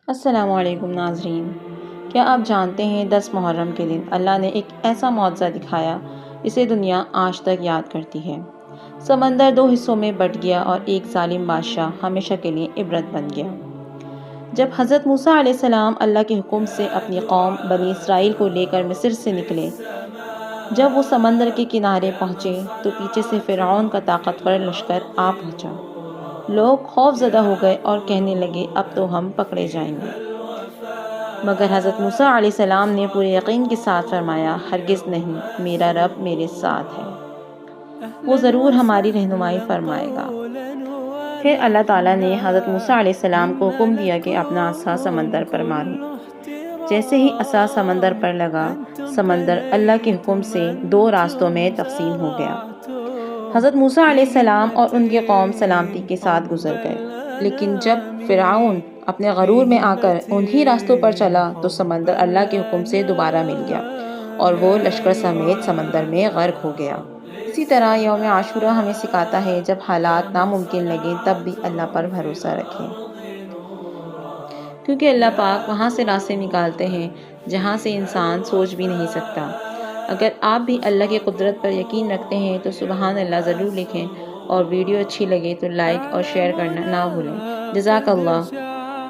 السلام علیکم ناظرین، کیا آپ جانتے ہیں 10 محرم کے دن اللہ نے ایک ایسا معجزہ دکھایا جسے دنیا آج تک یاد کرتی ہے۔ سمندر 2 حصوں میں بٹ گیا اور ایک ظالم بادشاہ ہمیشہ کے لیے عبرت بن گیا۔ جب حضرت موسیٰ علیہ السلام اللہ کے حکم سے اپنی قوم بنی اسرائیل کو لے کر مصر سے نکلے، جب وہ سمندر کے کنارے پہنچے تو پیچھے سے فرعون کا طاقتور لشکر آ پہنچا۔ لوگ خوف زدہ ہو گئے اور کہنے لگے اب تو ہم پکڑے جائیں گے، مگر حضرت موسیٰ علیہ السلام نے پورے یقین کے ساتھ فرمایا ہرگز نہیں، میرا رب میرے ساتھ ہے، وہ ضرور ہماری رہنمائی فرمائے گا۔ پھر اللہ تعالیٰ نے حضرت موسیٰ علیہ السلام کو حکم دیا کہ اپنا عصا سمندر پر مارو۔ جیسے ہی عصا سمندر پر لگا، سمندر اللہ کے حکم سے 2 راستوں میں تقسیم ہو گیا۔ حضرت موسیٰ علیہ السلام اور ان کی قوم سلامتی کے ساتھ گزر گئے، لیکن جب فرعون اپنے غرور میں آ کر انہی راستوں پر چلا تو سمندر اللہ کے حکم سے دوبارہ مل گیا اور وہ لشکر سمیت سمندر میں غرق ہو گیا۔ اسی طرح یوم عاشوراء ہمیں سکھاتا ہے جب حالات ناممکن لگیں تب بھی اللہ پر بھروسہ رکھیں، کیونکہ اللہ پاک وہاں سے راستے نکالتے ہیں جہاں سے انسان سوچ بھی نہیں سکتا۔ اگر آپ بھی اللہ کی قدرت پر یقین رکھتے ہیں تو سبحان اللہ ضرور لکھیں، اور ویڈیو اچھی لگے تو لائک اور شیئر کرنا نہ بھولیں۔ جزاک اللہ۔